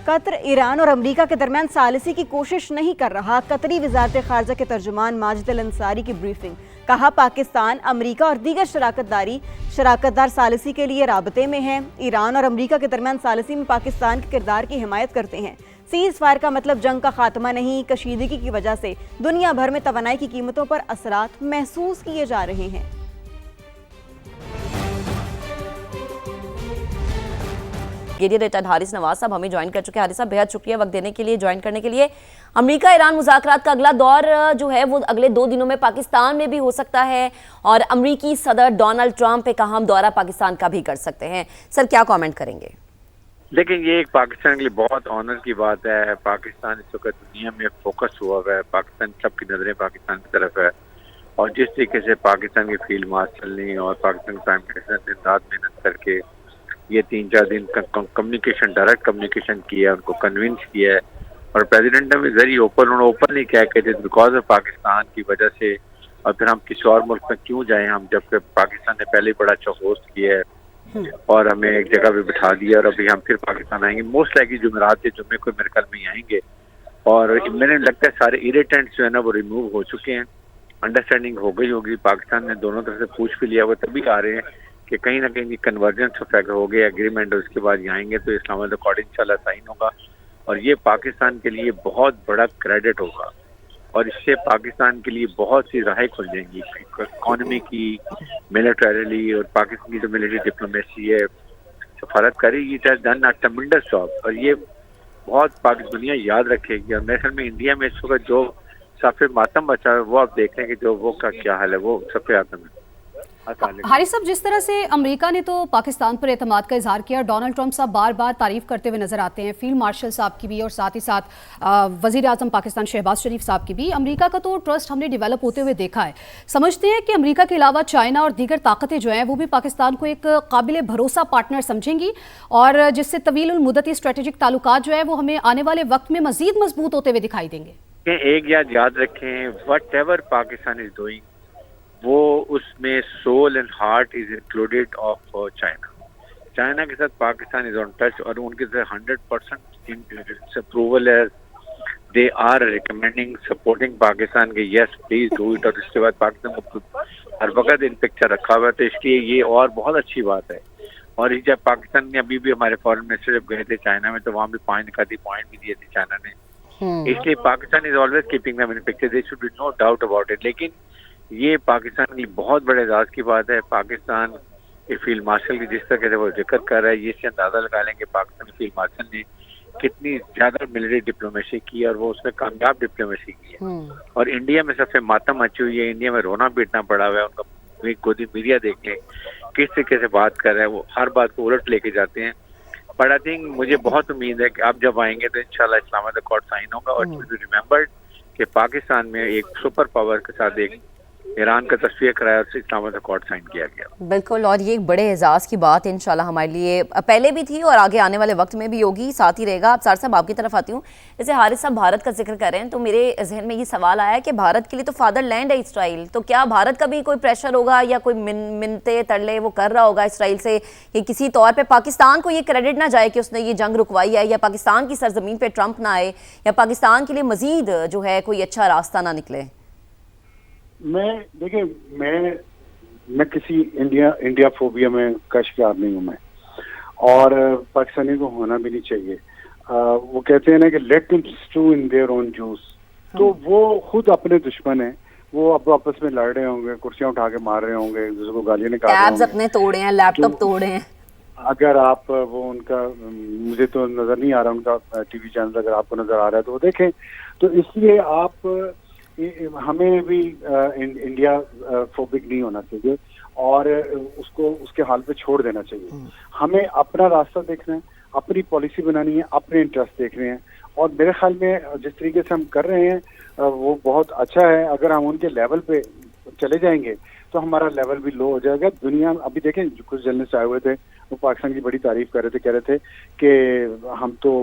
قطر ایران اور امریکہ کے درمیان ثالثی کی کوشش نہیں کر رہا۔ قطری وزارت خارجہ کے ترجمان ماجد الانصاری کی بریفنگ۔ کہا پاکستان، امریکہ اور دیگر شراکت دار ثالثی کے لیے رابطے میں ہیں۔ ایران اور امریکہ کے درمیان ثالثی میں پاکستان کے کردار کی حمایت کرتے ہیں۔ سیز فائر کا مطلب جنگ کا خاتمہ نہیں۔ کشیدگی کی وجہ سے دنیا بھر میں توانائی کی قیمتوں پر اثرات محسوس کیے جا رہے ہیں۔ بریگیڈیئر ریٹائرڈ حارث نواز صاحب ہمیں جوائن کر چکے ہیں۔ حارث صاحب بہت شکریہ وقت دینے کے لیے، جوائن کرنے کے لیے۔ امریکہ ایران مذاکرات کا اگلا دور جو ہے وہ اگلے 2 دنوں میں پاکستان میں بھی ہو سکتا ہے، اور امریکی صدر ڈونلڈ ٹرمپ ایک اہم دورہ پاکستان کا بھی کر سکتے ہیں۔ سر کیا کامنٹ کریں گے؟ لیکن یہ ایک پاکستان کے لیے بہت آنر کی بات ہے۔ پاکستان اس وقت دنیا میں فوکس ہوا ہے، پاکستان سب کی نظریں پاکستان کی طرف ہے، اور جس طریقے سے پاکستان کے فیلڈ مارشل نے اور پاکستان پرائم منسٹر نے رات محنت کر کے یہ 3-4 دن کمیونیکیشن، ڈائریکٹ کمیونیکیشن کیا، ان کو کنونس کیا ہے، اور پریزیڈنٹ نے ویری اوپن ہی کیا کہ بیکاز آف پاکستان کی وجہ سے، اور پھر ہم کسی اور ملک میں کیوں جائیں ہم، جبکہ پاکستان نے پہلے بڑا اچھا ہوسٹ کیا ہے اور ہمیں ایک جگہ پہ بٹھا دیا، اور ابھی ہم پھر پاکستان آئیں گے۔ موسٹ لائکلی جمعرات کے جمعے کو میرے خیال میں ہی آئیں گے، اور میرے لگتا ہے سارے ایریٹنٹس جو ہے نا وہ ریموو ہو چکے ہیں، انڈرسٹینڈنگ ہو گئی ہوگی۔ پاکستان نے دونوں طرف سے پوچھ بھی لیا، وہ تبھی آ رہے ہیں کہ کہیں نہ کہیں کنورجنس ہو گیا ایگریمنٹ، اور اس کے بعد آئیں گے تو اسلام آباد اکارڈ انشاءاللہ سائن ہوگا، اور یہ پاکستان کے لیے بہت بڑا کریڈٹ ہوگا، اور اس سے پاکستان کے لیے بہت سی راہیں کھل جائیں گی، اکانومی کی، ملٹریلی، اور پاکستان کی جو ملٹری ڈپلومیسی ہے، سفارت کاری، یہ has done a tremendous job, اور یہ بہت دنیا یاد رکھے گی۔ اور میرے خیال میں انڈیا میں اس وقت جو صف ماتم بچا ہے وہ آپ دیکھ رہے ہیں کہ جو وہ کا کیا حال ہے، وہ صف آتم ہے۔ حارث صاحب، جس طرح سے امریکہ نے تو پاکستان پر اعتماد کا اظہار کیا، ڈونلڈ ٹرمپ صاحب بار بار تعریف کرتے ہوئے نظر آتے ہیں، فیلڈ مارشل صاحب کی بھی، اور ساتھ ہی ساتھ وزیر اعظم پاکستان شہباز شریف صاحب کی بھی۔ امریکہ کا تو ٹرسٹ ہم نے ڈیولپ ہوتے ہوئے دیکھا ہے۔ سمجھتے ہیں کہ امریکہ کے علاوہ چائنا اور دیگر طاقتیں جو ہیں وہ بھی پاکستان کو ایک قابل بھروسہ پارٹنر سمجھیں گی، اور جس سے طویل المدتی اسٹریٹجک تعلقات جو ہے وہ ہمیں آنے والے وقت میں مزید مضبوط ہوتے ہوئے دکھائی دیں گے؟ ایک یاد رکھیں، what ever Pakistan is doing, وہ اس میں civil and heart is included of China کے ساتھ پاکستان از آن ٹچ، اور ان کے ساتھ 100% اپروول ہے۔ They are recommending supporting Pakistan کے یس پلیز ڈو اٹ، اور اس کے بعد پاکستان کو ہر وقت ان پکچر رکھا ہوا ہے، تو اس لیے یہ اور بہت اچھی بات ہے۔ اور جب پاکستان نے ابھی بھی ہمارے فارن منسٹر جب گئے تھے چائنا میں، تو وہاں بھی پوائنٹ بھی دیے تھے چائنا نے، اس لیے Pakistan is always keeping them in picture, there should be no doubt about it. لیکن یہ پاکستان کے لیے بہت بڑے اعزاز کی بات ہے۔ پاکستان کے فیلڈ مارشل کی جس طرح سے وہ ذکر کر رہا ہے، یہ سے اندازہ لگا لیں کہ پاکستان کے فیلڈ مارشل نے کتنی زیادہ ملٹری ڈپلومیسی کی، اور وہ اس میں کامیاب ڈپلومیسی کی ہے۔ اور انڈیا میں سب سے ماتم مچی ہوئی ہے، انڈیا میں رونا پیٹنا پڑا ہوا ہے، ان کا گودی میڈیا دیکھ لیں کس طریقے سے بات کر رہے ہیں، وہ ہر بات کو الٹ لے کے جاتے ہیں۔ بٹ آئی تھنک مجھے بہت امید ہے کہ آپ جب آئیں گے تو انشاءاللہ اسلام آباد اکارڈ سائن ہوگا، اور ریممبرڈ کہ پاکستان میں ایک سپر پاور کے ساتھ ایک ایران کا تصفیہ کرایا، اور اسلام آباد اکارڈ سائن کیا گیا۔ بالکل، اور یہ ایک بڑے اعزاز کی بات انشاءاللہ ہمارے لیے پہلے بھی تھی اور آگے آنے والے وقت میں بھی ہوگی، ساتھ ہی رہے گا۔ اب سار صاحب آپ کی طرف آتی ہوں۔ جیسے حارث صاحب بھارت کا ذکر کر رہے ہیں، تو میرے ذہن میں یہ سوال آیا کہ بھارت کے لیے تو فادر لینڈ ہے اسرائیل، تو کیا بھارت کا بھی کوئی پریشر ہوگا یا کوئی منتے ترلے وہ کر رہا ہوگا اسرائیل سے کہ کسی طور پہ پاکستان کو یہ کریڈٹ نہ جائے کہ اس نے یہ جنگ رکوائی ہے، یا پاکستان کی سرزمین پہ ٹرمپ نہ آئے، یا پاکستان کے لیے مزید جو ہے کوئی اچھا راستہ نہ نکلے؟ دیکھیں، میں کسی انڈیا فوبیا میں کا شکار نہیں ہوں میں، اور پاکستانی کو ہونا بھی نہیں چاہیے۔ وہ کہتے ہیں نا کہ let them stew in their own juice, تو وہ خود اپنے دشمن ہیں، وہ اب آپس میں لڑ رہے ہوں گے، کرسیاں اٹھا کے مار رہے ہوں گے، ایک دوسرے کو گالیاں نکال رہے ہوں گے، اپنے توڑے ہیں، لیپ ٹاپ توڑے ہیں۔ اگر آپ وہ ان کا، مجھے تو نظر نہیں آ رہا ان کا ٹی وی چینل، اگر آپ کو نظر آ رہا ہے تو وہ دیکھیں۔ تو اس لیے آپ ہمیں بھی انڈیا فوبک نہیں ہونا چاہیے، اور اس کے حال پہ چھوڑ دینا چاہیے۔ ہمیں اپنا راستہ دیکھنا ہے، اپنی پالیسی بنانی ہے، اپنے انٹرسٹ دیکھ رہے ہیں، اور میرے خیال میں جس طریقے سے ہم کر رہے ہیں وہ بہت اچھا ہے۔ اگر ہم ان کے لیول پہ چلے جائیں گے تو ہمارا لیول بھی لو ہو جائے گا۔ دنیا ابھی دیکھیں، کچھ جرنلسٹ آئے ہوئے تھے، وہ پاکستان کی بڑی تعریف کر رہے تھے، کہہ رہے تھے کہ ہم تو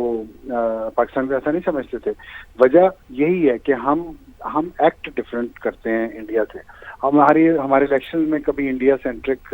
پاکستان کو ایسا نہیں سمجھتے تھے۔ وجہ یہی ہے کہ ہم ایکٹ ڈفرینٹ کرتے ہیں انڈیا سے۔ ہمارے الیکشن میں کبھی انڈیا سینٹرک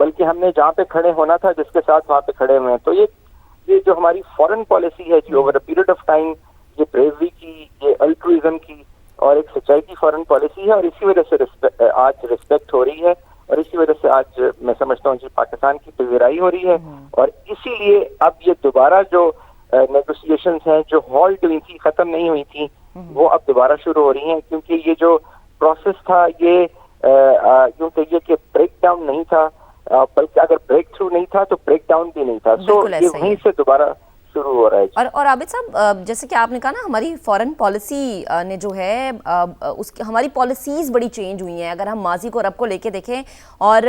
بلکہ ہم نے جہاں پہ کھڑے ہونا تھا جس کے ساتھ وہاں پہ کھڑے ہوئے ہیں. تو یہ جو ہماری فورن پالیسی ہے جی over a period of time, یہ بریوری کی، یہ الٹروازم کی اور ایک سچائی کی فورن پالیسی ہے، اور اسی وجہ سے آج رسپیکٹ ہو رہی ہے، اور اسی وجہ سے آج میں سمجھتا ہوں جی پاکستان کی پذیرائی ہو رہی ہے. اور اسی لیے اب یہ دوبارہ جو نیگوسیشنز ہیں جو ہالٹ ہوئی تھی، ختم نہیں ہوئی تھیں، وہ اب دوبارہ شروع ہو رہی ہیں، کیونکہ یہ جو پروسیس تھا یہ یوں کہیے کہ بریک ڈاؤن نہیں تھا، بلکہ اگر بریک تھرو نہیں تھا تو بریک ڈاؤن بھی نہیں تھا. سو یہ وہیں سے دوبارہ شروع ہو رہا ہے. اور عابد صاحب جیسے کہ آپ نے کہا نا ہماری فورن پالیسی نے جو ہے ہماری پالیسیز بڑی چینج ہوئی ہیں. اگر ہم ماضی کو رب کو لے کے دیکھیں، اور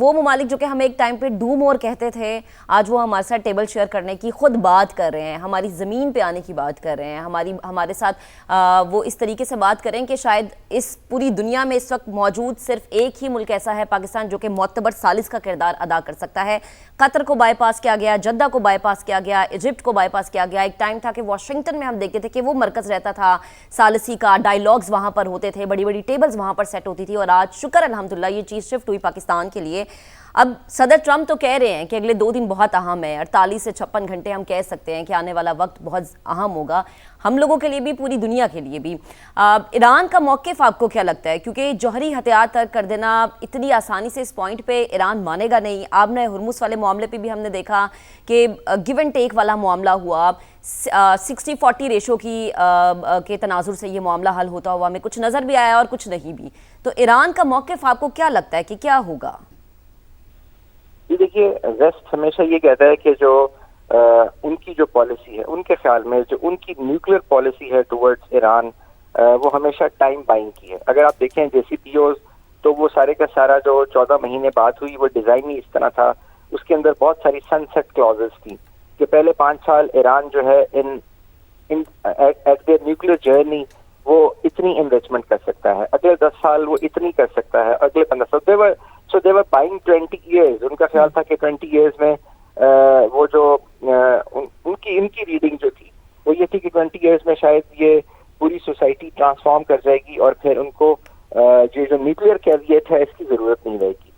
وہ ممالک جو کہ ہمیں ایک ٹائم پہ ڈو مور کہتے تھے، آج وہ ہمارے ساتھ ٹیبل شیئر کرنے کی خود بات کر رہے ہیں، ہماری زمین پہ آنے کی بات کر رہے ہیں، ہمارے ساتھ وہ اس طریقے سے بات کریں کہ شاید اس پوری دنیا میں اس وقت موجود صرف ایک ہی ملک ایسا ہے پاکستان جو کہ معتبر ثالث کا کردار ادا کر سکتا ہے. قطر کو بائی پاس کیا گیا، جدہ کو بائی پاس کیا گیا، ایجپٹ کو بائی پاس کیا گیا. ایک ٹائم تھا کہ واشنگٹن میں ہم دیکھتے تھے کہ وہ مرکز رہتا تھا ثالثی کا، ڈائیلاگز وہاں پر ہوتے تھے، بڑی بڑی ٹیبلز وہاں پر سیٹ ہوتی تھی، اور آج شکر الحمدللہ یہ چیز شفٹ ہوئی پاکستان کے لیے. اب صدر ٹرمپ تو کہہ رہے ہیں کہ اگلے 2 دن بہت اہم ہے، 48 سے 56 گھنٹے ہم کہہ سکتے ہیں کہ آنے والا وقت بہت اہم ہوگا ہم لوگوں کے لیے بھی، پوری دنیا کے لیے بھی. ایران کا موقف آپ کو کیا لگتا ہے؟ کیونکہ جوہری ہتھیار ترک کر دینا اتنی آسانی سے اس پوائنٹ پہ ایران مانے گا نہیں. آبنۂ ہرمز والے معاملے پہ بھی ہم نے دیکھا کہ گیو اینڈ ٹیک والا معاملہ ہوا، 60-40 ریشو کے تناظر سے یہ معاملہ حل ہوتا ہوا ہمیں کچھ نظر بھی آیا اور کچھ نہیں بھی. تو ایران کا موقف آپ کو کیا لگتا ہے کہ کیا ہوگا؟ جی دیکھیے، ویسٹ ہمیشہ یہ کہتا ہے کہ جو ان کی جو پالیسی ہے، ان کے خیال میں جو ان کی نیوکلیر پالیسی ہے ٹورڈز ایران، وہ ہمیشہ ٹائم بائنگ کی ہے. اگر آپ دیکھیں JCPOs تو وہ سارے کا سارا جو 14 مہینے بعد ہوئی، وہ ڈیزائن ہی اس طرح تھا. اس کے اندر بہت ساری سن سیٹ کلازز تھیں کہ پہلے 5 سال ایران جو ہے ایٹ دیئر نیوکلیر جرنی وہ اتنی انریچمنٹ کر سکتا ہے، اگلے 10 سال وہ اتنی کر سکتا ہے، اگلے 15 سال So they were buying 20 years. ان کا خیال تھا کہ 20 years میں وہ جو ان کی ریڈنگ جو تھی وہ یہ تھی کہ 20 years میں شاید یہ پوری سوسائٹی ٹرانسفارم کر جائے گی، اور پھر ان کو جو نیوکلیئر کیویٹ ہے اس کی ضرورت نہیں رہے